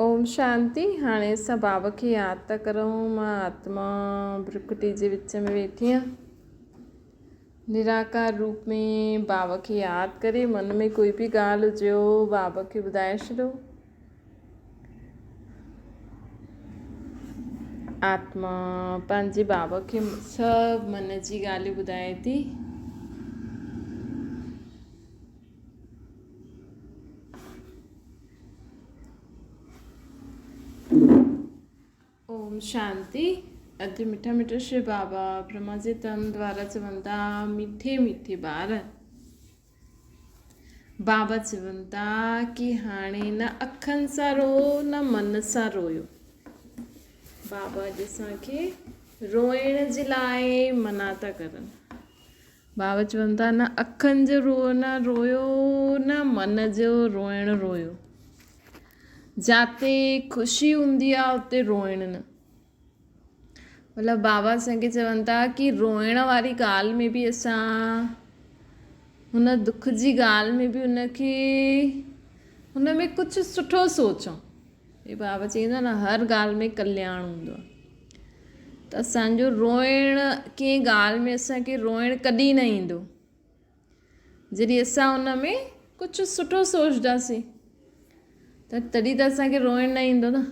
ओम शांति। हाणे असां बाबा खे यादि था करूं। मां आत्मा भ्रुकुटी जे विच में वेठी आहियां। निराकार रूप में बाबा खे यादि करे मन में कोई बि ॻाल्हि हुजेव बाबा खे ॿुधाए छॾियो। आत्मा पंहिंजे बाबा खे सभु मन जी ॻाल्हियूं ॿुधाए थी। ओम शांति। अॼु मिठा मिठा श्री बाबा ब्रह्मा जे तन द्वारा चवनि था, मीठे मीठे ॿार। बाबा चवनि था कि हाणे न अखियुनि सां रो न मन सां रोयो। बाबा अॼु असांखे रोइण जे लाइ मना था करनि। बाबा चवनि था न अखियुनि जो रोयो न मन जो रोइण रोयो। जाते ख़ुशी हूंदी आहे उते रोइण न। मतिलबु बाबा असांखे चवनि था कि रोइण वारी ॻाल्हि में बि असां हुन दुख जी ॻाल्हि में बि हुन में कुझु सुठो सोचूं। हे बाबा चवंदा न हर ॻाल्हि में कल्याण हूंदो आहे। त असांजो रोइण कंहिं ॻाल्हि में असांखे रोइण कॾहिं न ईंदो जॾहिं असां हुन में कुझु सुठो सोचंदासीं तॾहिं त असांखे रोइण न ईंदो न।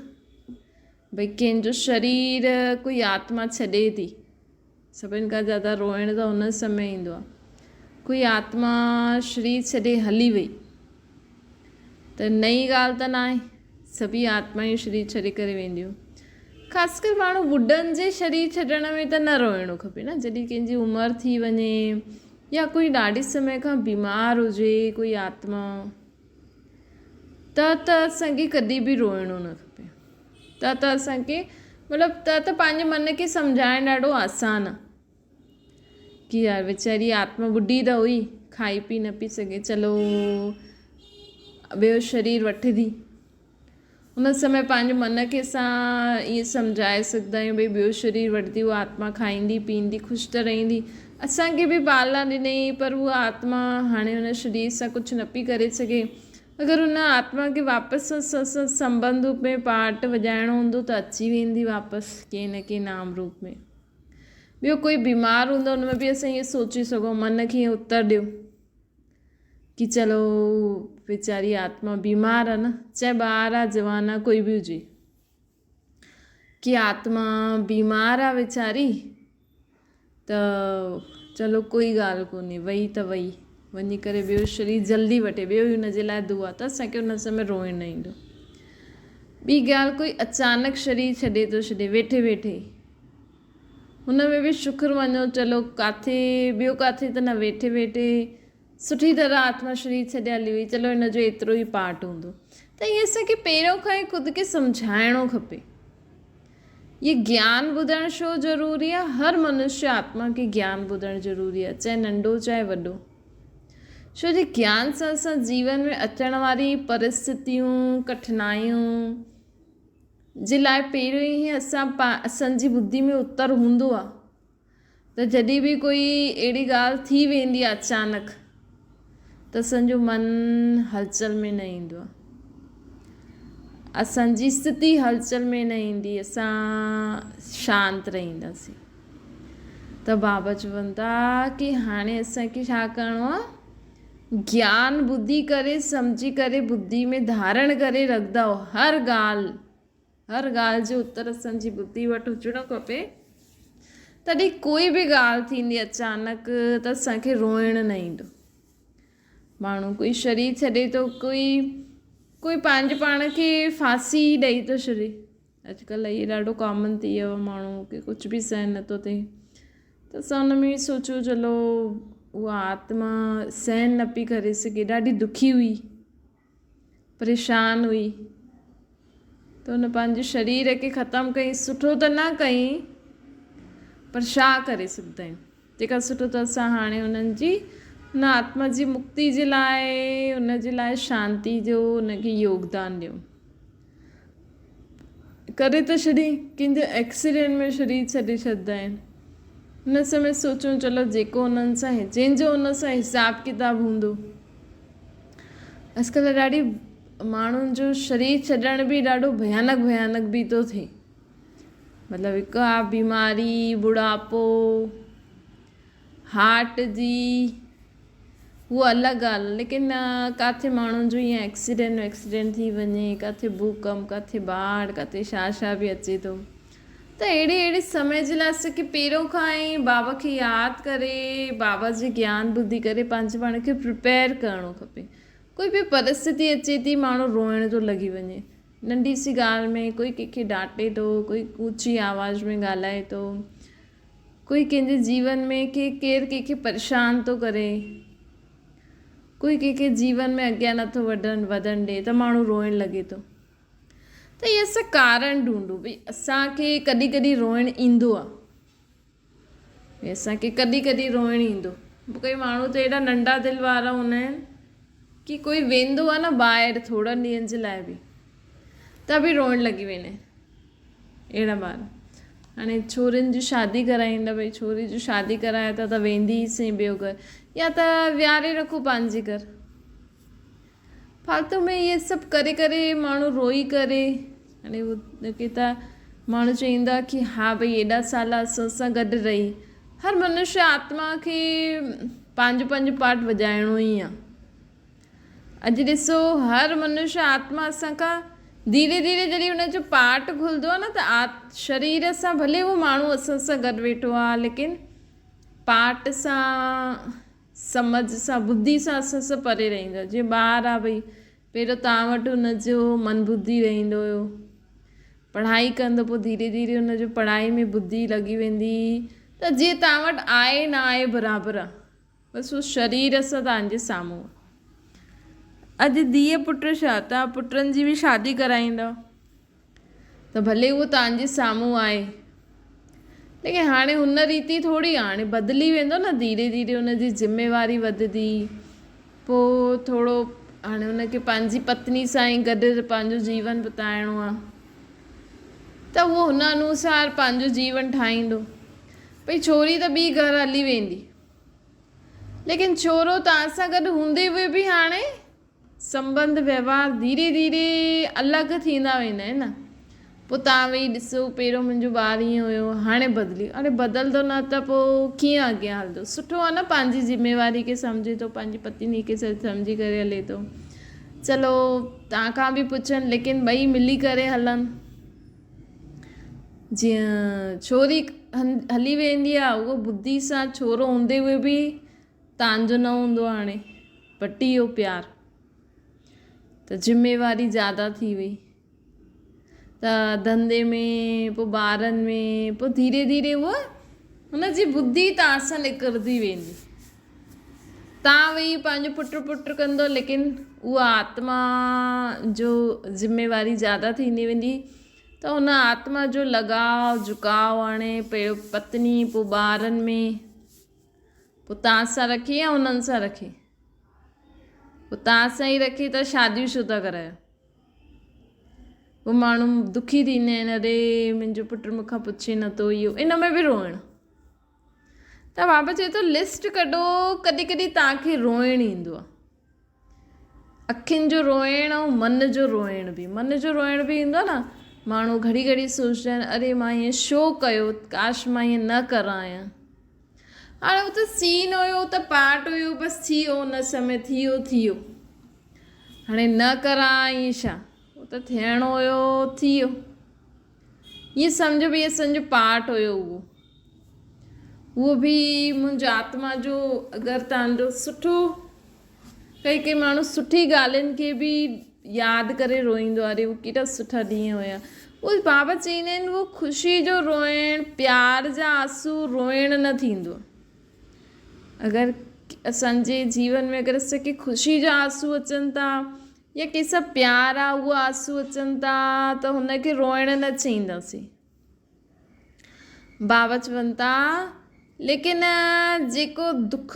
भई कंहिंजो शरीर कोई आत्मा छॾे थी, सभिनि खां ज़्यादा रोइण त हुन समय ईंदो आहे। कोई आत्मा शरीर छॾे हली वई त नई ॻाल्हि त न आहे, सभी आत्मायूं शरीर छॾे करे वेंदियूं। ख़ासि करे माण्हू ॿुढनि जे शरीर छॾण में त न रोइणो खपे न। जॾहिं कंहिंजी उमिरि थी वञे या कोई ॾाढे समय खां बीमार हुजे कोई आत्मा त असांखे कॾहिं बि रोइणो न खपे। त असांखे मतिलबु त पंहिंजे मन खे सम्झाइणु ॾाढो आसानु आहे कि यार वीचारी आत्मा ॿुढी त हुई, खाई पी न पी सघे, चलो ॿियो शरीर वठंदी। हुन समय पंहिंजे मन खे असां ईअं सम्झाए सघंदा आहियूं भई ॿियो शरीर वठंदी, उहा आत्मा खाईंदी पीअंदी ख़ुशि त रहंदी। असांखे बि पाला ॾिनई पर उहा आत्मा हाणे हुन शरीर सां कुझु न पई करे सघे। अगरि हुन आत्मा खे वापसि संबंध रूप में पार्ट वॼाइणो हूंदो त अची वेंदी वापसि कंहिं न कंहिं नाम रूप में। ॿियो कोई बीमार हूंदो हुन में बि असां ईअं सोचे सघूं, मन खे ईअं उत्तर ॾियो कि चलो वीचारी आत्मा बीमार आहे न, चाहे ॿार आहे जवान आहे कोई बि हुजे, कि आत्मा बीमार आहे वीचारी त चलो कोई ॻाल्हि कोन्हे, वई त वई, वञी करे ॿियो शरीर जल्दी वठे, ॿियो ई हुनजे लाइ दुआ। त असांखे हुन समय रोइण न ईंदो। ॿी ॻाल्हि, कोई अचानक शरीर छॾे थो छॾे वेठे वेठे, हुन में बि शुक्र मञो, चलो किथे ॿियो किथे त न, वेठे वेठे सुठी तरह आत्मा शरीर छॾे हली वई, चलो हिन जो एतिरो ई पार्ट हूंदो। त इहे असांखे पहिरियों खां ई ख़ुदि खे सम्झाइणो खपे। ये ज्ञान ॿुधणु छो ज़रूरी आहे? हर मनुष्य आत्मा खे ज्ञान ॿुधणु ज़रूरी आहे, चाहे नंढो चाहे वॾो। छो जे ज्ञान सां असां जीवन में अचण वारी परिस्थितियूं कठिनाइयूं जे लाइ पहिरियों ई असांजी बुद्धि में उत्तर हूंदो आहे। त जॾहिं बि कोई अहिड़ी ॻाल्हि थी वेंदी आहे अचानक त असांजो मन हलचल में न ईंदो आहे, असांजी स्थिति हलचल में न ईंदी, असां शांति रहंदासीं। त बाबा चवनि था कि हाणे असांखे छा करिणो आहे? ज्ञान ॿुधी करे सम्झी करे बुद्धि में धारण करे रखंदव हर ॻाल्हि जो उत्तर असांजी बुद्धि वटि हुजणो खपे। तॾहिं कोई बि ॻाल्हि थींदी अचानक त असांखे रोइण न ईंदो। माण्हू कोई शरीर छॾे थो, कोई पंहिंजे पाण खे फांसी ॾेई थो छॾे। अॼुकल्ह इहे ॾाढो कॉमन थी वियो आहे, माण्हू खे कुझु बि सहन नथो थिए त असां हुन में सोचूं चलो उहा आत्मा सहन न पई करे सघे, ॾाढी दुखी हुई, परेशान हुई, त हुन पंहिंजे शरीर खे ख़तमु कई। सुठो त न कई पर छा करे सघंदा आहियूं? तंहिंखां सुठो त असां हाणे हुन आत्मा जी मुक्ति जे लाइ, हुनजे लाइ शांति जो हुनखे योगदान ॾियूं। करे त छॾी कंहिंजो एक्सीडेंट में शरीर छॾे छॾंदा आहिनि, हुन समय सोचूं चलो जेको हुननि सां जंहिंजो हुन सां हिसाबु किताबु हूंदो। अॼुकल्ह ॾाढी माण्हुनि जो शरीर छॾण बि ॾाढो भयानक बि थो थिए। मतिलबु हिकु आहे बीमारी, बुढ़ापो, हार्ट जी, उहो अलॻि ॻाल्हि। लेकिन किथे माण्हुनि जो ईअं एक्सीडेंट थी वञे, किथे भूकंप, किथे बाढ़, किथे छा बि अचे थो। त अहिड़े समय जे लाइ असांखे पहिरियों खां ई बाबा खे यादि करे, बाबा जी ज्ञान ॿुधी करे पंहिंजे पाण खे प्रिपेयर करिणो खपे। कोई बि परिस्थिति अचे थी, माण्हू रोइण थो लॻी वञे, नंढी सी ॻाल्हि में कोई कंहिंखे डांटे थो, कोई ऊची आवाज़ में ॻाल्हाए थो, कोई कंहिंजे जीवन में केरु कंहिंखे परेशान थो करे, कोई कंहिंखे जीवन में अॻियां नथो वधण ॾिए, त माण्हू रोइण लॻे थो। त इहे असां कारण ढूंढूं भई असांखे कॾहिं कॾहिं रोइणु ईंदो आहे, असांखे कॾहिं कॾहिं रोइणु ईंदो। कोई माण्हू त एॾा नंढा दिलि वारा हूंदा आहिनि कि कोई वेंदो आहे न ॿाहिरि थोरनि ॾींहंनि जे लाइ बि, त बि रोइणु लॻी वेंदा आहिनि अहिड़ा ॿार। हाणे छोरियुनि जी शादी कराईंदा, भई छोरी जी शादी कराए था त वेंदी सही ॿियो घर, या त विहारे रखो पंहिंजे घर। फालतू में इहे सभु करे करे माण्हू रोई करे, हाणे उनखे त माण्हू चईंदा कि हा भई एॾा साल असां सां गॾु रही। हर मनुष्य आत्मा खे पंहिंजो पार्ट वॼाइणो ई आहे। अॼु ॾिसो, हर मनुष्य आत्मा असांखां धीरे धीरे जॾहिं हुनजो पार्ट खुलंदो आहे न, त शरीर सां भले उहो माण्हू असां सां गॾु वेठो आहे, लेकिन पार्ट सां, समझ सां, बुद्धि सां असां सां परे रहंदो। जीअं ॿार आहे, भई पहिरियों तव्हां वटि हुनजो मन बुद्धि रहंदो हुयो, पढ़ाई कंदो, पोइ धीरे धीरे हुनजो पढ़ाई में बुद्धि लॻी वेंदी, त जीअं तव्हां वटि आहे न आहे बराबरि आहे, बसि उहो शरीर सां तव्हांजे साम्हूं आहे। अॼु धीअ पुटु छा, तव्हां पुटनि जी बि शादी कराईंदव त भले उहो तव्हांजे साम्हूं आहे, लेकिन हाणे हुन रीति थोरी आहे, हाणे बदिली वेंदो न धीरे धीरे, हुनजी ज़िम्मेवारी वधंदी, पोइ थोरो हाणे हुनखे पंहिंजी पत्नी सां ई गॾु पंहिंजो जीवन बिताइणो आहे, त उहो हुन अनुसार पंहिंजो जीवन ठाहींदो। भई छोरी त ॿी घर हली वेंदी, लेकिन छोरो तव्हां सां गॾु हूंदे हुए बि हाणे संबंध व्यवहार धीरे धीरे अलॻि थींदा वेंदा आहिनि न। पोइ तव्हां वेही ॾिसो, पहिरियों मुंहिंजो ॿारु ईअं हुयो, हाणे बदिली, हाणे बदिलंदो न त पोइ कीअं अॻियां हलंदो। सुठो आहे न, पंहिंजी ज़िम्मेवारी खे सम्झे थो, पंहिंजी पत्नी खे सम्झी करे हले थो। चलो तव्हां खां बि पुछनि, लेकिन ॿई मिली करे हलनि। जीअं छोरी हली वेंदी आहे, उहो बुद्धि सां, छोरो हूंदे हुए बि तव्हांजो न हूंदो, हाणे बटी वियो प्यारु, त ज़िम्मेवारी ज़्यादा थी वई, त धंधे में, पोइ ॿारनि में, पोइ धीरे धीरे उहा हुनजी बुद्धि तव्हां सां निकिरंदी वेंदी। तव्हां वेही पंहिंजो पुटु कंदो, लेकिन उहा आत्मा जो ज़िम्मेवारी ज़्यादा थींदी वेंदी, त हुन आत्मा जो लॻाव झुकाव हाणे पहिरियों पत्नी, पोइ ॿारनि में, पोइ तव्हां सां रखे या हुननि सां रखे, पोइ तव्हां सां ई रखे त शादियूं छो था करायो। पोइ माण्हू दुखी थींदा आहिनि, अरे मुंहिंजो पुटु मूंखां पुछे नथो, इहो इन में बि रोइणु। त बाबा चए थो लिस्ट कढो, कॾहिं कॾहिं तव्हांखे रोइणु ईंदो आहे, अखियुनि जो रोइणु ऐं मन जो रोइणु बि ईंदो आहे न। माण्हू घड़ी घड़ी सोचंदा आहिनि, अरे मां ईअं छो कयो, काश मां ईअं न करायां। हाणे उहो त सीन हुयो, त पार्ट हुयो, बसि थी वियो, हुन समय थी वियो, हाणे न करां ईअं छा, उहो त थियणो हुयो, थी वियो। ईअं सम्झो भई असांजो पार्ट हुयो, उहो बि मुंहिंजो आत्मा जो। अगरि तव्हांजो सुठो, कई माण्हू सुठी ॻाल्हियुनि खे बि यादि करे रोईंदो, अरे उहो केॾा सुठा ॾींहं हुया। उहे बाबा चईंदा आहिनि, उहो ख़ुशी जो रोइणु, प्यार जा आंसू रोइणु न थींदो। अगरि असांजे जीवन में अगरि असांखे ख़ुशी जा आंसू अचनि था, या कंहिंसां प्यार आहे उहा आंसू अचनि था, त हुनखे रोइणु न चईंदासीं। बाबा चवनि था, लेकिन जेको दुख,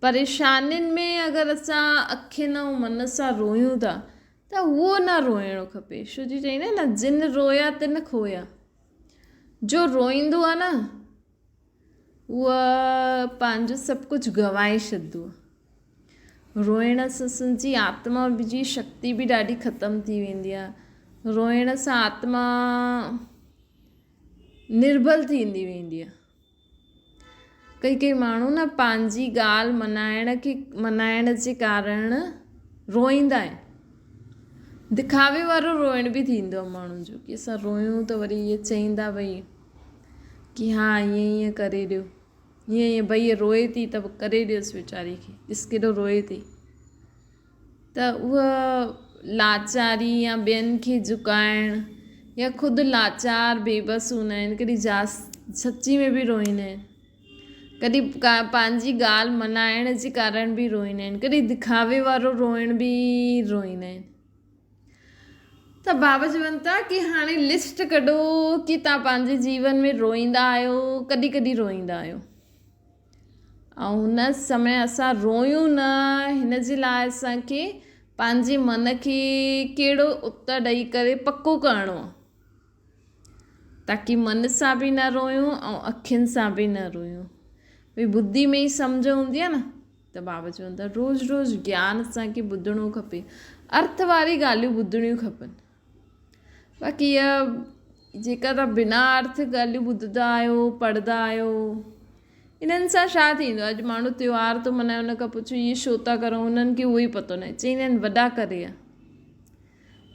परेशानियुनि में अगरि असां अखियुनि ऐं मन सां रोयूं था, त उहो न रोइणो खपे। छो जी चईंदा आहिनि न, जिन रोया तिन खोया। जो रोईंदो आहे न, उहा पंहिंजो सभु कुझु गवाए छॾंदो आहे। रोइण सां असांजी आत्मा जी शक्ति बि ॾाढी ख़तमु थी वेंदी आहे। रोइण सां आत्मा निर्बल थींदी वेंदी आहे। कई माण्हू न पंहिंजी ॻाल्हि मनाइण जे कारण रोईंदा आहिनि। दिखावे वारो रोइण बि थींदो आहे माण्हुनि जो, की असां रोयूं त वरी इहे चईंदा भई की हा ईअं करे ॾियो, ईअं भई इहे रोए थी त करे ॾियोसि वीचारी खे, ॾिस केॾो रोए थी। त उहा लाचारी या ॿियनि खे झुकाइण या ख़ुदि लाचार बेबस हूंदा आहिनि, कॾहिं सची में बि रोईंदा आहिनि, कॾहिं पंहिंजी ॻाल्हि मनाइण जे कारण बि रोईंदा आहिनि, कॾहिं दिखावे वारो रोइण बि रोईंदा आहिनि। त बाबा चवनि था कि हाणे लिस्ट कढो कि तव्हां पंहिंजे जीवन में रोईंदा आहियो, कॾहिं कॾहिं रोईंदा आहियो, ऐं हुन समय असां रोयूं न, हिन जे लाइ असांखे पंहिंजे मन खे कहिड़ो उत्तर ॾेई करे पको करिणो आहे, ताकी मन सां बि न रोयूं ऐं अखियुनि सां बि न रोयूं। भई बुद्धि में ई सम्झ हूंदी आहे न, त बाबा चवनि था रोज़ु रोज़ु ज्ञान असांखे ॿुधणो खपे, अर्थ वारी ॻाल्हियूं ॿुधणियूं खपनि। बाक़ी इहा जेका तव्हां बिना अर्थ ॻाल्हियूं ॿुधंदा आहियो, पढ़ंदा आहियो, इन्हनि सां छा थींदो आहे? अॼु माण्हू त्योहार थो मल्हाए, हुन खां पुछो इहे छो था करूं, हुननि खे उहो ई पतो न आहे, चईंदा आहिनि वॾा करे आहे,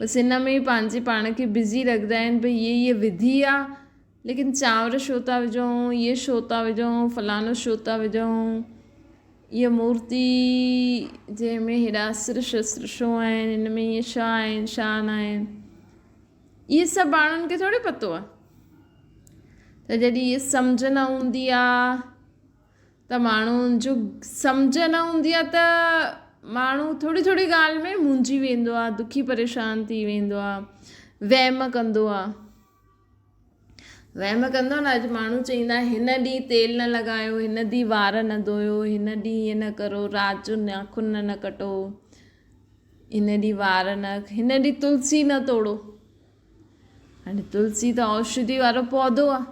बसि हिन में ई पंहिंजे पाण खे बिज़ी रखंदा आहिनि। भई इहे विधि आहे, लेकिन चांवर छो था विझूं, इहे छो था विझूं, फलानो छो था विझूं, इहा मूर्ति जंहिंमें हेॾा अस्त्र शस्त्र छो आहिनि, हिन में इहे छा आहिनि छा न आहिनि, इहे सभु माण्हुनि खे थोरी पतो आहे। त जॾहिं इहे सम्झ न हूंदी आहे त माण्हुनि जो सम्झ न हूंदी आहे त माण्हू थोरी थोरी ॻाल्हि में मुंझी वेंदो आहे, दुखी परेशान थी वेंदो आहे, वहम कंदो आहे। वहम कंदो न, अॼु माण्हू चईंदा हिन ॾींहुं तेल न लॻायो, हिन ॾींहुं वार न धोयो, हिन ॾींहुं ईअं न करो, राति जो नाखून न कटो, हिन ॾींहुं वार न, हिन ॾींहुं तुलसी न तोड़ो। हाणे तुलसी त औषधि वारो पौधो आहे,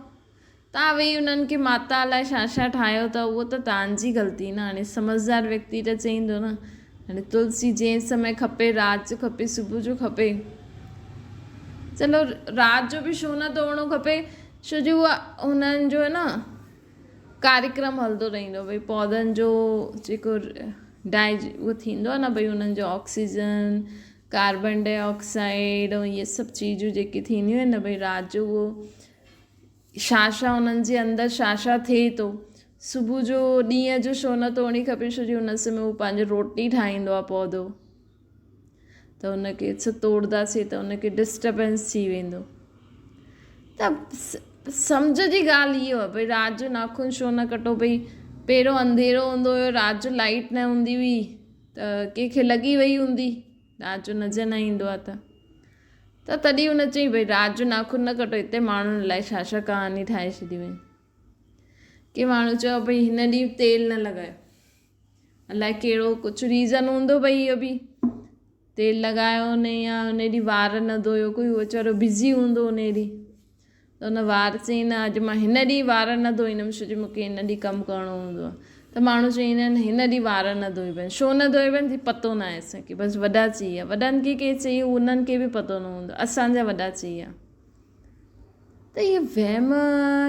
तव्हां वेही उन्हनि खे माता लाइ छा छा ठाहियो त उहो त तव्हांजी ग़लती न। हाणे समझदार व्यक्ति त चईंदो न, हाणे तुलसी जंहिं समय खपे, राति जो खपे, सुबुह जो खपे, चलो राति जो बि छो न तोड़णो खपे, छो जो उहा हुननि जो आहे न कार्यक्रम हलंदो रहंदो, भई पौधनि जो जेको उहो थींदो आहे न, भई हुननि जो ऑक्सीजन, कार्बन डाइऑक्साइड ऐं इहे सभु चीजूं जेके थींदियूं आहिनि न, भई राति जो उहो छा छा उन्हनि जे अंदरि छा छा थिए थो, सुबुह जो ॾींहं जो छो न तोड़नी खपे, छो जो हुन समय उहो पंहिंजो रोटी ठाहींदो आहे पौधो, त हुनखे तोड़ंदासीं त हुनखे डिस्टर्बेंस थी वेंदो। त सम्झ जी ॻाल्हि इहो आहे, भई राति जो नाखून छो न कटो, भई पहिरियों अंधेरो हूंदो हुयो, राति जो लाइट न हूंदी हुई, त कंहिंखे लॻी वई हूंदी, राति जो नज़र न ईंदो आहे त तॾहिं हुन चई भई राति जो नाखून न कटो। हिते माण्हुनि लाइ छा छा कहानी ठाहे छॾियूं आहिनि। के माण्हू चयो भई हिन ॾींहुं तेल न लॻायो, अलाए कहिड़ो कुझु रीज़न हूंदो, भई इहो बि तेल लॻायो न, या हुन ॾींहुं वार न धोयो, कोई वीचारो बिज़ी हूंदो हुन ॾींहुं, त हुन वार चई न अॼु मां हिन ॾींहुं वार न धोईंदुमि, छो जो मूंखे हिन ॾींहुं कमु करिणो हूंदो आहे। त माण्हू चईंदा आहिनि हिन ॾींहुं वार न धोइबा आहिनि, छो न धोइबा आहिनि पतो न आहे असांखे, बसि वॾा चई आहे, वॾनि खे कंहिं चई उन्हनि खे बि पतो न हूंदो, असांजा वॾा चई आहे। त इहे वहम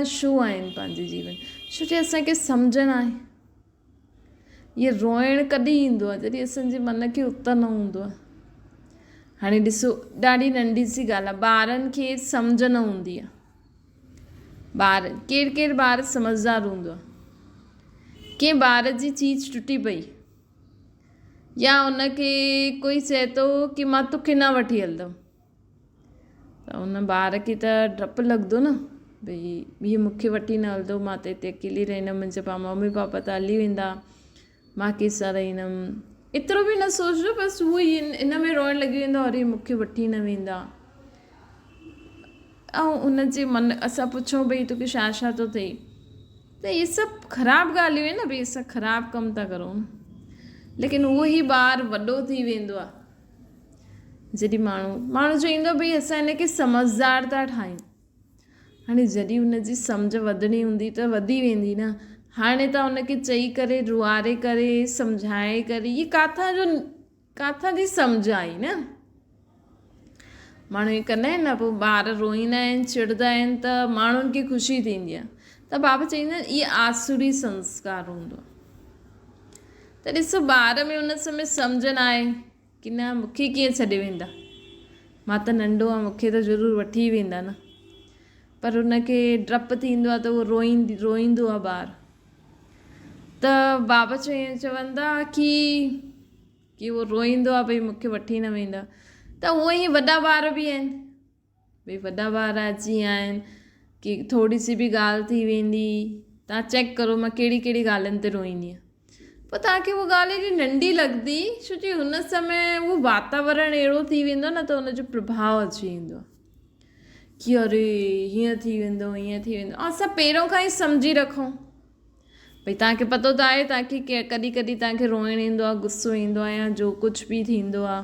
छो आहिनि पंहिंजे जीवन, छो जो असांखे सम्झ न आहे। इहे रोइणु कॾहिं ईंदो आहे, जॾहिं असांजे मन खे उतर न हूंदो आहे। हाणे ॾिसो ॾाढी नंढी सी ॻाल्हि आहे, ॿारनि खे सम्झ न हूंदी आहे, ॿार केरु ॿार समझदार हूंदो आहे, कंहिं ॿार जी चीज टुटी पई या उनखे कोई चए थो कि मां तोखे न वठी हलंदमि, त उन ॿार खे त डपु लॻंदो न, भई हीअ मूंखे वठी न हलंदो, मां त हिते अकेली रहंदमि, मुंहिंजा मम्मी पापा त हली वेंदा, मां कंहिंसां रहंदमि, एतिरो बि न सोचंदो, बसि उहो ई इन में रोइणु लॻी वेंदो, अरे मूंखे वठी न वेंदा। ऐं उनजे मन असां पुछूं भई तोखे छा छा थो थिए, त इहे सभु ख़राबु ॻाल्हियूं आहिनि न, भई असां ख़राबु कमु था करूं न। लेकिन उहो ई ॿारु वॾो थी वेंदो आहे जॾहिं माण्हू चईंदो भई असां हिनखे समझदार था ठाहियूं। हाणे जॾहिं हुनजी सम्झ वधणी हूंदी त वधी वेंदी न। हाणे तव्हां हुनखे चई करे रुआरे करे सम्झाए करे, ये काथां जी सम्झ आई न। माण्हू ईअं कंदा आहिनि न, पोइ ॿार रोईंदा आहिनि चिड़ंदा आहिनि त माण्हुनि खे ख़ुशी थींदी आहे, त बाबा चईंदा आहिनि इहे आसुरी संस्कार हूंदो आहे। त ॾिसो ॿार में उन समय सम्झ न आहे की न मूंखे कीअं छॾे वेंदा, मां त नंढो आहे मूंखे त ज़रूरु वठी वेंदा न, पर उनखे डपु थींदो आहे त उहो रोईंदो आहे ॿारु। त बाबा चवंदा की उहो रोईंदो आहे भई मूंखे वठी न वेंदा। त उहो ई वॾा ॿार बि आहिनि, भई वॾा ॿार अची विया आहिनि की थोरी सी बि ॻाल्हि थी वेंदी, तव्हां चेक करो मां कहिड़ी कहिड़ी ॻाल्हियुनि ते रोईंदी आहियां, पोइ तव्हांखे उहा ॻाल्हि एॾी नंढी लॻंदी, छो कि हुन समय उहो वातावरण अहिड़ो थी वेंदो न, त हुनजो प्रभाव अची वेंदो आहे कि अरे हीअं थी वेंदो हीअं थी वेंदो। ऐं असां पहिरों खां ई सम्झी रखूं, भई तव्हांखे पतो त आहे तव्हांखे कॾहिं कॾहिं तव्हांखे रोइणु ईंदो आहे, गुस्सो ईंदो आहे, या जो कुझु बि थींदो आहे,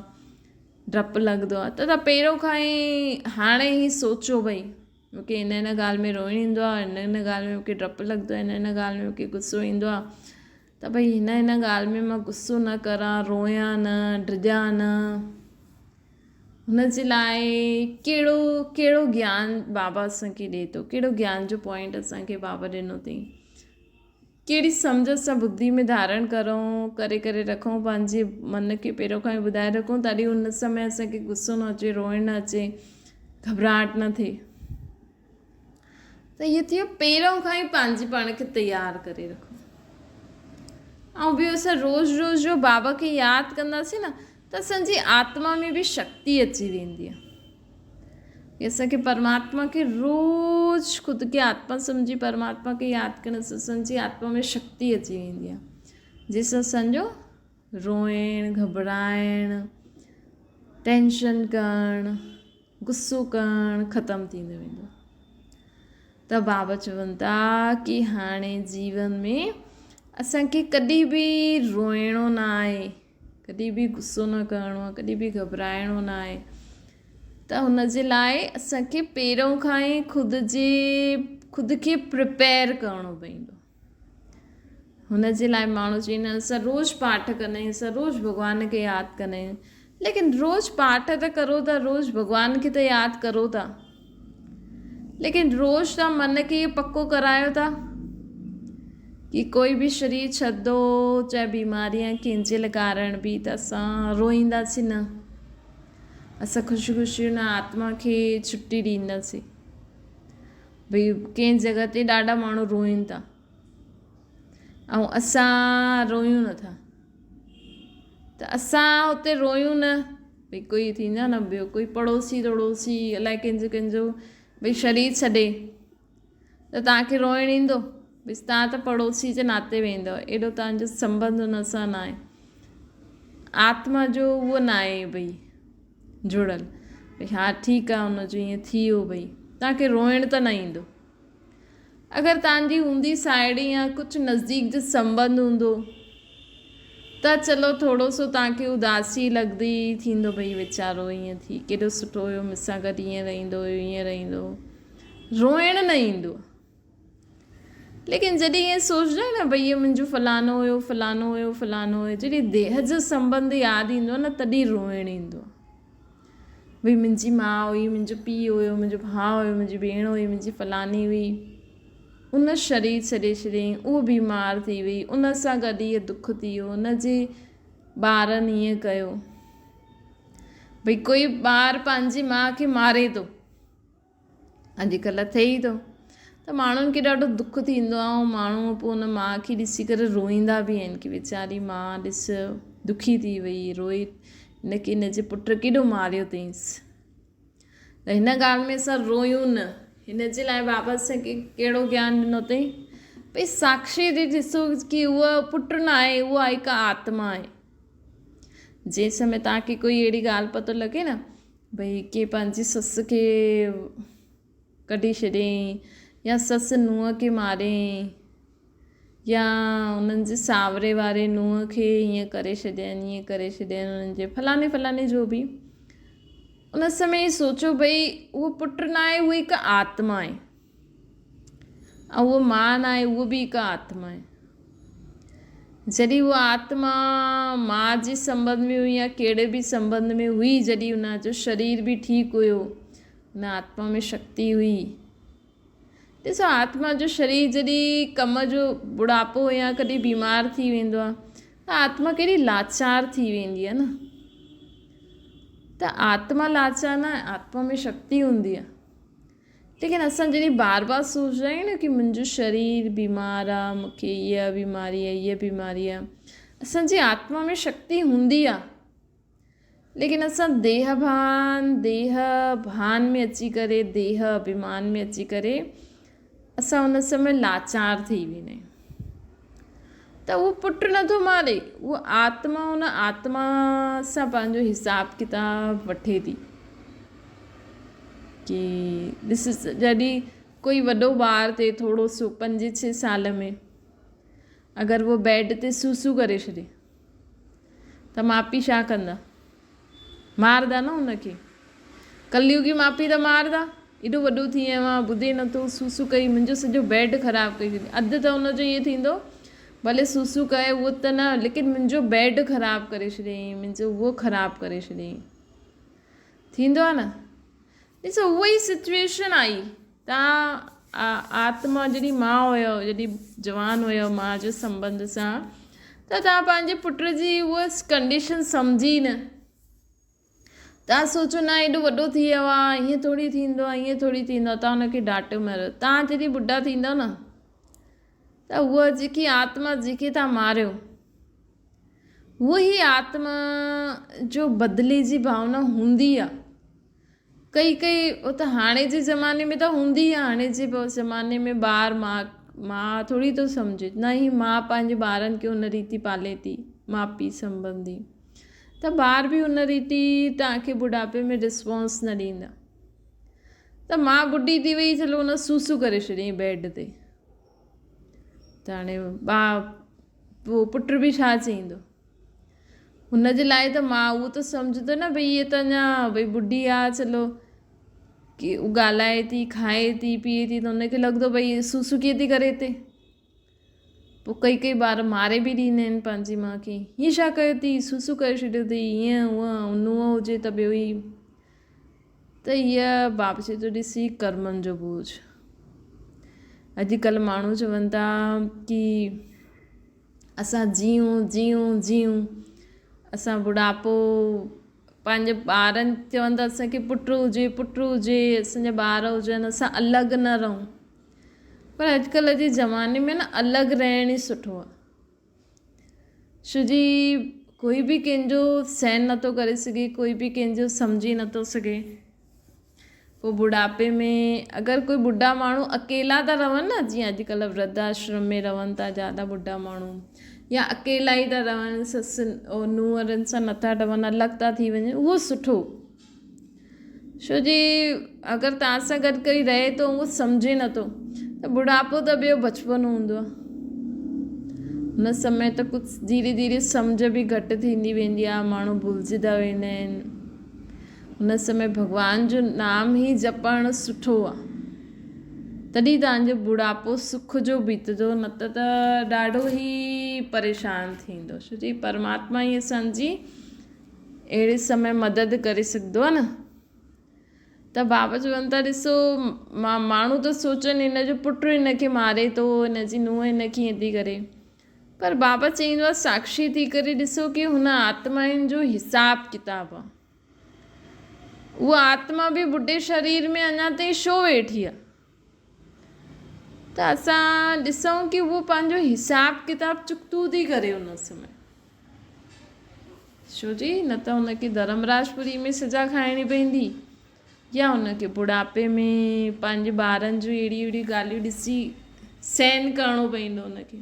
डपु लॻंदो आहे, त तव्हां पहिरों खां ई हाणे ई सोचो भई मूंखे हिन ॻाल्हि में रोइणु ईंदो आहे, हिन ॻाल्हि में मूंखे डपु लॻंदो आहे, हिन ॻाल्हि में मूंखे गुस्सो ईंदो आहे, त भई हिन ॻाल्हि में मां गुस्सो न करां, रोयां न, डिॼां न। हुन जे लाइ कहिड़ो ज्ञान बाबा असांखे ॾिए थो, कहिड़ो ज्ञान जो पॉइंट असांखे बाबा ॾिनो अथई, कहिड़ी सम्झ असां बुद्धि में धारण करे रखूं, पंहिंजे मन खे पहिरों खां ई ॿुधाए रखूं, तॾहिं हुन समय असांखे गुस्सो न अचे, रोइणु न अचे, घबराहट न थिए। त इहो थियो पहिरों खां ई पंहिंजे पाण खे तयारु करे रखूं। ऐं ॿियो असां रोज़ु जो बाबा खे यादि कंदासीं न, त असांजी आत्मा में बि शक्ति अची वेंदी आहे। असांखे परमात्मा खे रोज़ु ख़ुदि खे आत्मा सम्झी परमात्मा खे यादि करण सां असांजी आत्मा में शक्ति अची वेंदी आहे, जंहिंसां असांजो रोइणु, घबराइणु, टेंशन करणु, गुस्सो करणु ख़तमु थींदो वेंदो। त बाबा चवनि था कि हाणे जीवन में असांखे कॾहिं बि रोइणो न आहे, कॾहिं बि गुस्सो न करिणो आहे, कॾहिं बि घबराइणो न आहे। त हुन जे लाइ असांखे पहिरों खां ई ख़ुदि खे प्रिपेयर करिणो पवंदो। हुन जे लाइ माण्हू चवंदा आहिनि असां रोज़ु पाठ कंदा आहियूं, असां रोज़ु भॻवान खे यादि कंदा आहियूं, लेकिन रोज़ु पाठ त करो था, रोज़ु भॻवान खे त यादि करो था, लेकिन रोज़ु तव्हां मन खे इहो पको करायो था कि कोई बि शरीर छॾंदो, चाहे बीमारियां कंहिंजे कारण बि, त असां रोईंदासीं न, असां ख़ुशी ख़ुशी हुन आत्मा खे छुटी ॾींदासीं। भई कंहिं जॻह ते ॾाढा माण्हू रोइनि था ऐं असां रोयूं नथा, त असां हुते रोयूं न, भई कोई थींदा न ॿियो कोई पड़ोसी अलाए कंहिंजो भई शरीर छॾे त तव्हांखे रोइणु ईंदो, भई तव्हां त पड़ोसी जे नाते वेंदव, एॾो तव्हांजो संबंध हुन सां न आहे, आत्मा जो उहो न आहे भई जुड़ल, भई हा ठीकु आहे हुनजो ईअं थी वियो, भई तव्हांखे रोइणु त न ईंदो। अगरि तव्हांजी हूंदी साहेड़ी या कुझु नज़दीक जो संबंध हूंदो त चलो थोरो सो तव्हांखे उदासी लॻंदी, थींदो भई वीचारो ईअं थी, केॾो सुठो हुयो मूंसां गॾु ईअं रहंदो हुयो, ईअं रहंदो, रोइणु न ईंदो। लेकिन जॾहिं ईअं सोचंदा आहियूं न भई इहो मुंहिंजो फलानो हुयो, जॾहिं देह जो संबंध यादि ईंदो न, तॾहिं रोइणु ईंदो। भई मुंहिंजी माउ हुई, मुंहिंजो पीउ हुयो, मुंहिंजो भाउ हुयो, मुंहिंजी भेण हुई, मुंहिंजी फलानी हुई, उन शरीर छॾे छॾियईं, उहो बीमार थी वई, उन सां गॾु इहो दुख थी वियो, उनजे ॿारनि ईअं कयो। भई कोई ॿारु पंहिंजी माउ खे मारे थो, अॼुकल्ह थिए ई थो, त माण्हुनि खे ॾाढो दुख थींदो आहे, ऐं माण्हू पोइ हुन माउ खे ॾिसी करे रोईंदा बि आहिनि कि वीचारी माउ ॾिस दुखी थी वई, रोई, हिनखे हिनजे पुट केॾो मारियो अथईंसि। त हिन ॻाल्हि में असां रोयूं न, हिन जे लाइ बाबा असांखे कहिड़ो ज्ञान ॾिनो अथई, भई साक्षी ॾे ॾिसो कि उहा पुटु न आहे, उहा हिकु आत्मा आहे। जंहिं समय तव्हांखे कोई अहिड़ी ॻाल्हि पतो लॻे न, भई के पंहिंजी ससु खे कढी छॾियईं, या ससु नुंहं खे मारियईं, या उन्हनि जे सावरे वारे नुंहं खे हीअं करे छॾियनि, उन्हनि जे फलाने जो बि, उन समय सोचो भई उहो पुटु न आहे, उहा हिकु आत्मा आहे। ऐं उहो मां न आहे, उहो बि हिकु आत्मा आहे। जॾहिं उहा आत्मा मां जे संबंध में हुई या कहिड़े बि संबंध में हुई, जॾहिं उनजो शरीर बि ठीकु हुयो, उन आत्मा में शक्ति हुई। ॾिसो, आत्मा जो शरीर जॾहिं कम जो बुढ़ापो या कॾहिं बीमार थी वेंदो आहे त आत्मा केॾी लाचार थी वेंदी आहे न। त आत्मा लाचार न, आत्मा में शक्ति हूंदी आहे। लेकिन असां जॾहिं बार बार सोचदा आहियूं न कि मुंहिंजो शरीर बीमार आहे, मूंखे इहा बीमारी आहे, इहा बीमारी आहे, असांजी आत्मा में शक्ति हूंदी आहे। लेकिन असां देह भान में अची करे, देह अभिमान में अची करे असां हुन समय लाचार थी वेंदा आहियूं। त उहो पुटु नथो मारे, उहा आत्मा हुन आत्मा सां पंहिंजो हिसाब किताब वठे थी कि ॾिस, जॾहिं कोई वॾो ॿार थिए थोरो सो 5-6 साल में, अगरि वो बेड ते सूसू करे छॾे त माउ पीउ छा कंदा? मारदा न हुनखे। कलयुगी माउ पीउ त मारदा। एॾो वॾो थी वियो आहे, ॿुधे नथो, सूसू कई, मुंहिंजो सॼो बेड ख़राबु कई छॾी। अधु त हुनजो इहे थींदो, भले सूसू कए उहो त न, लेकिन मुंहिंजो बेड ख़राबु करे छॾियईं, मुंहिंजो उहो ख़राबु करे छॾियईं। थींदो आहे न। ॾिसो, उहा ई सिचुएशन आई। तव्हां आत्मा जॾहिं मां हुयो, जॾहिं जवान हुयो मां जे संबंध सां, त तव्हां पंहिंजे पुट जी उहा कंडीशन सम्झी न। तव्हां सोचो न एॾो वॾो थी वियो आहे, हीअं थोरी थींदो आहे, हीअं थोरी थींदो आहे, तव्हां हुनखे डांटियो मारियो। तव्हां जॾहिं ॿुढा थींदव न, त उहा जेकी आत्मा जेके तव्हां मारियो, उहा ई आत्मा जो बदिले जी भावना हूंदी आहे। कई उहो त हाणे जे ज़माने में त हूंदी आहे। हाणे जे ज़माने में ॿार मां थोरी थो सम्झे, न ई मां पंहिंजे ॿारनि खे हुन रीति पाले थी, माउ पीउ संबंधी। त ॿार बि हुन रीति तव्हांखे बुढ़ापे में रिस्पॉन्स न ॾींदा। त मां ॿुढी थी वई, चलो हुन सूसू करे छॾियईं बेड ते, त हाणे पोइ पुटु बि छा चईंदो? हुनजे लाइ त मां उहो त सम्झंदो न, भई इहे त अञा भई ॿुढी आहे, चलो कि ॻाल्हाए थी, खाए थी, पीए थी, त हुनखे लॻंदो भई सूसू कीअं थी करे हिते। पोइ कई ॿार मारे बि ॾींदा आहिनि पंहिंजी माउ खे, हीअं छा कयो थी, सूसू करे छॾियो अथई, हीअं हूअं, नुंहुं हुजे त ॿियो ई। त इहा बाप चए थो, ॾिसी कर्मनि जो बोझ। अॼुकल्ह माण्हू चवनि था कि असां जीऊं, असां बुढ़ापो पंहिंजे ॿारनि चवनि था असांखे पुटु हुजे, असांजा ॿार हुजनि, असां अलॻि न रहूं। पर अॼुकल्ह जे ज़माने में न अलॻि रहण ई सुठो आहे। छो जी कोई बि कंहिंजो सहन नथो करे सघे, कोई बि कंहिंजो सम्झी नथो सघे। पोइ बुढ़ापे में अगरि कोई ॿुढा माण्हू अकेला था रहनि न, जीअं अॼुकल्ह वृद्धाश्रम में रहनि था ज़्यादा ॿुढा माण्हू, या अकेला ई था रहनि, ससु नुंहंरनि सां नथा रहनि, अलॻि था थी वञनि, उहो सुठो। छो जी अगरि तव्हां सां गॾु कोई रहे थो, उहो सम्झे नथो, त बुढ़ापो त ॿियो बचपन हूंदो आहे। हुन समय त कुझु धीरे धीरे सम्झ बि घटि थींदी वेंदी आहे, माण्हू भुलिजंदा वेंदा आहिनि। हुन समय भॻवान जो नाम ई जपणु सुठो आहे, तॾहिं तव्हांजो बुढ़ापो सुख जो बीतंदो, न त ॾाढो ई परेशान थींदो। छो जी परमात्मा ई असांजी अहिड़े समय मदद करे सघंदो आहे न। त बाबा चवनि था, ॾिसो माण्हू त सोचनि हिनजो पुटु हिनखे मारे थो, हिनजी नुंहुं हिनखे हीअं थी करे, पर बाबा चईंदो आहे साक्षी थी करे ॾिसो कि हुन आत्माउनि जो हिसाब किताब आहे। उहा आत्मा बि ॿुढे शरीर में अञा ताईं छो वेठी आहे? त असां ॾिसूं कि उहो पंहिंजो हिसाब किताब चुकतो थी करे हुन समय। छो जी न त हुनखे धर्मराजपुरी में सज़ा खाइणी पवंदी, या हुनखे बुढ़ापे में पंहिंजे ॿारनि जूं अहिड़ियूं ॻाल्हियूं ॾिसी सहन करिणो पवंदो हुनखे।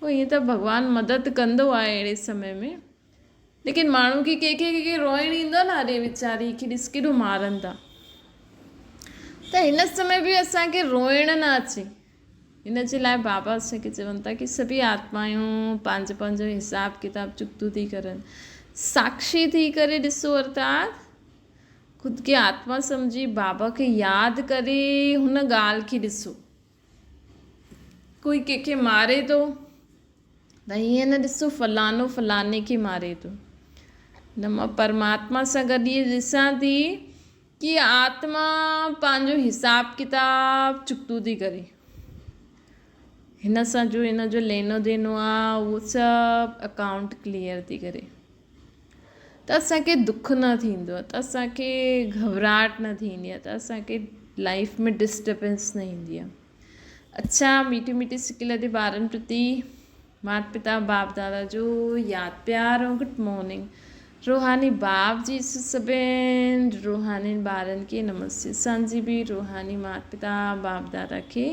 पोइ ईअं त भॻवानु मदद कंदो आहे अहिड़े समय में, लेकिन माण्हू खे कंहिंखे रोइणु ईंदो आहे न, अरे वीचारी खे ॾिस केॾो मारनि था। त हिन समय बि असांखे रोइणु न अचे, हिन जे लाइ बाबा असांखे चवनि था कि सभई आत्मायूं पंहिंजो हिसाब किताब चुकतो थी करनि, साक्षी थी करे ॾिसो, अर्थात ख़ुदि खे आत्मा सम्झी बाबा खे यादि करे हुन ॻाल्हि खे ॾिसो। कोई कंहिंखे मारे थो त हीअं न ॾिसो फलानो फलाने खे मारे थो, न मां परमात्मा सां गॾु इहे ॾिसां थी कि आत्मा पंहिंजो हिसाब किताब चुकतो थी करे, हिन सां जो हिन जो लेनो देनो आहे उहो सभु अकाउंट क्लियर थी करे, त असांखे दुख न थींदो आहे, त असांखे घबराहट न थींदी आहे, त असांखे लाइफ में डिस्टर्बेंस न ईंदी आहे। अच्छा, मीठी मीठी सिकिल ते ॿारनि प्रति माता पिता बाप दादा जो यादि प्यार ऐं गुड मॉर्निंग। रूहानी बाप जी सभिनि रूहानी ॿारनि खे नमस्ते। असांजी बि रूहानी माता पिता बाप दादा खे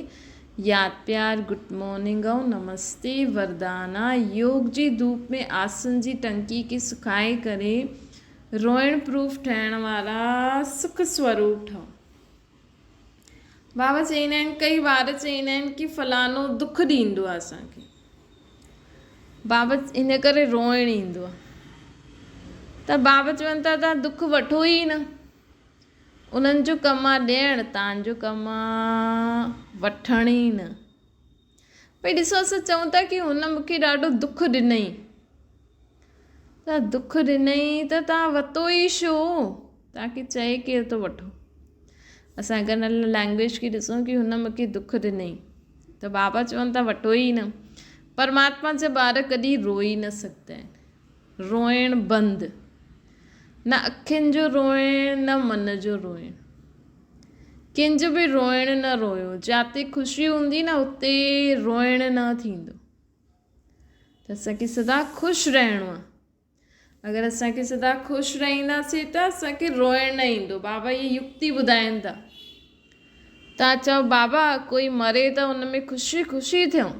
यादि प्यार गुड मॉर्निंग ऐं नमस्ते वरदाना। योग जी धूप में आसन जी टंकी खे सुकाए करे रोइण प्रूफ ठहिण वारा सुख स्वरूप ठहो। बाबा चवंदा आहिनि, कई ॿार चवंदा आहिनि कि फलानो दुख ॾींदो आहे असांखे, बाबा इन करे रोइण ईंदो आहे, त बाबा चवनि था तव्हां दुख वठो ई न, उन्हनि जो कमु आहे ॾियणु, तव्हांजो कमु आहे वठण ई न। भई ॾिसो, असां चऊं था कि हुन मूंखे ॾाढो दुख ॾिनई, त दुख ॾिनई त तव्हां वरितो ई छो, तव्हांखे चए केरु थो वठो। असां अगरि न लैंग्वेज खे ॾिसूं कि हुन मूंखे दुख ॾिनई, त बाबा चवनि था वठो ई न। परमात्मा जा ॿार कॾहिं रोई न सघंदा आहिनि, रोइण बंदि, न अखियुनि जो रोइण न मन जो रोइण, कंहिंजो बि रोइण न रोयो, जिते ख़ुशी हूंदी न उते रोइण न थींदो। त असांखे सदा ख़ुशि रहणो आहे, अगरि असांखे सदा ख़ुशि रहंदासीं त असांखे रोइण न ईंदो। बाबा इहे युक्ति ॿुधाइनि था। तव्हां चओ बाबा कोई मरे त हुन में ख़ुशी ख़ुशी थियूं,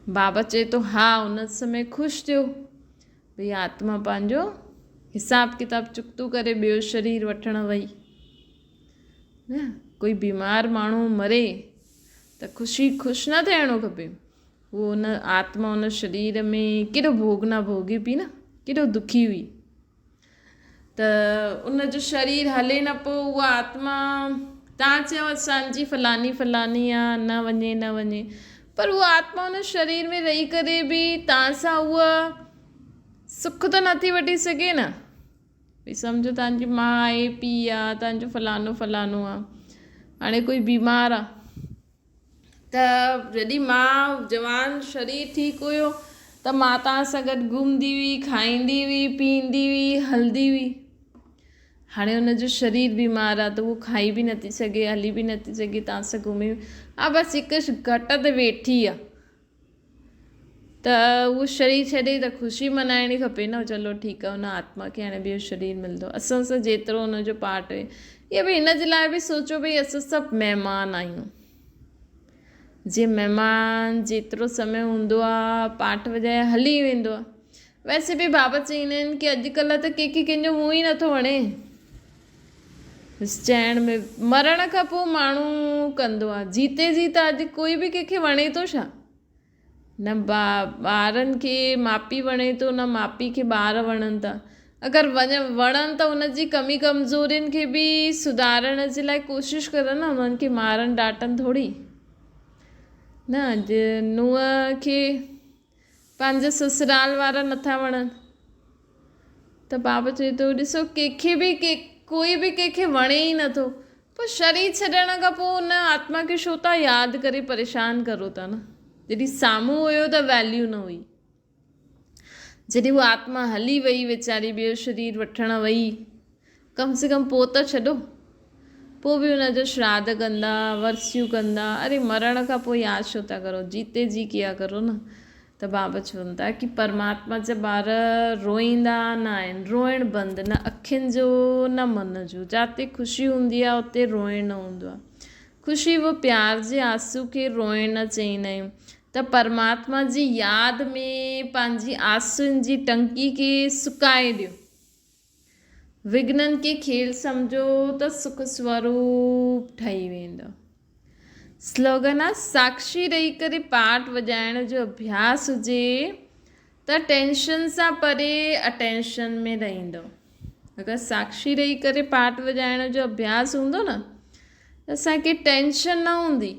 बाबा चए थो हा उन समय ख़ुशि थियो, भई आत्मा पंहिंजो हिसाब किताब चुकतो करे ॿियो शरीर वठण वई न। कोई बीमार माण्हू मरे त ख़ुशी ख़ुशि न थियणो खपे, उहो उन आत्मा उन शरीर में केॾो भोगना भोगे पई न, केॾो दुखी हुई, त उन जो शरीर हले न पियो, उहा आत्मा तव्हां चयो असांजी फलानी फलानी आहे, न वञे न वञे, पर उहा आत्मा उन शरीर में रही करे बि तव्हां सां उहा सुख त नथी वठी सघे न। भई सम्झो तव्हांजी माउ आहे, पीउ आहे, तव्हांजो फलानो फलानो आहे, हाणे कोई बीमार आहे, त जॾहिं मां जवान शरीर ठीकु हुयो त मां तव्हां सां गॾु घुमंदी हुई, खाईंदी हुई, पीअंदी हुई, हलंदी हुई। हाणे हुनजो शरीर बीमार आहे त उहो खाई बि नथी सघे, हली बि नथी सघे, तव्हां सां घुमे, हा बसि हिकु घट ते वेठी आहे, त उहो शरीर छॾे त ख़ुशी मनाइणी खपे न। चलो ठीकु आहे, हुन आत्मा खे हाणे ॿियो शरीर मिलंदो, असां सां जेतिरो हुनजो पार्ट हुए, इहा बि हिन जे लाइ बि सोचो भई असां सभु महिमान आहियूं, जीअं महिमान जेतिरो समय हूंदो आहे पाठ वॼाए हली वेंदो आहे। वैसे बि बाबा चवंदा आहिनि कि अॼुकल्ह त कंहिंखे कंहिंजो मुंहुं ई नथो वणे, चइण में मरण खां पोइ माण्हू कंदो आहे, जीते जी त अॼु कोई बि कंहिंखे वणे थो छा, न ॿारनि खे माउ पीउ वणे थो, न माउ पीउ खे ॿार वणनि था। अगरि वणनि त उनजी कमी कमज़ोरियुनि खे बि सुधारण जे लाइ कोशिशि करनि न, उन्हनि खे मारनि डांटनि थोरी न। अॼु नुंहं खे पंहिंजा ससुराल वारा नथा वणनि, त बाबा चए थो ॾिसो कंहिंखे बि कोई बि कंहिंखे वणे ई नथो, पोइ शरीर छॾण खां पोइ उन आत्मा खे छो था यादि करे परेशान करो था न। जॾहिं साम्हूं हुयो त वैल्यू न हुई, जॾहिं उहा आत्मा हली वई वीचारी ॿियो शरीर वठण वई, कम से कम पोइ त छॾो, पोइ बि हुनजो श्राद्ध कंदा, वर्सियूं कंदा। अरे मरण खां पोइ यादि छो था करो, जीते जी किया करो न। त बाबा चवनि था कि परमात्मा जा ॿार रोईंदा न आहिनि, रोइण बंदि, न अखियुनि जो न मन जो, जिते ख़ुशी हूंदी आहे उते रोइण न हूंदो आहे। ख़ुशी वो प्यार जे आंसू खे रोइण न चवंदा आहियूं, त परमात्मा जी यादि में पंहिंजी आंसुनि जी टंकी खे सुकाए ॾियो, विघ्ननि खे खेल सम्झो त सुख स्वरूप ठही वेंदो। स्लोगन आहे, साक्षी रही करे पाठ वॼाइण जो अभ्यास हुजे त टेंशन सां परे अटेंशन में रहंदो। अगरि साक्षी रही करे पाठ वॼाइण जो अभ्यास हूंदो न त असांखे टेंशन न हूंदी,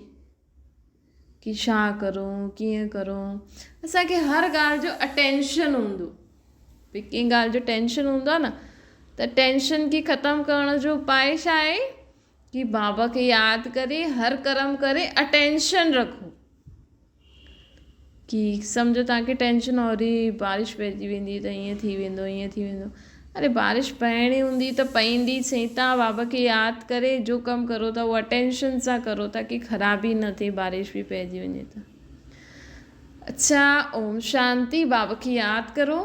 कि छा करूं कीअं करूं। असांखे हर ॻाल्हि जो अटेंशन हूंदो, भई कंहिं ॻाल्हि जो टेंशन हूंदो आहे न, त टेंशन खे ख़तमु करण जो उपाय छा आहे कि बाबा खे यादि करे हर कर्म करे अटेंशन रखो। कि सम्झो तव्हांखे टेंशन हो रही बारिश पइजी वेंदी त ईअं थी वेंदो ईअं थी वेंदो, अरे बारिश पइणी हूंदी त पईंदी, सही तव्हां बाबा खे यादि करे जो कमु करो था उहो अटेंशन सां करो ताकी ख़राबी न थिए, बारिश बि पइजी वञे त। अच्छा, ओम शांति। बाबा खे यादि करो।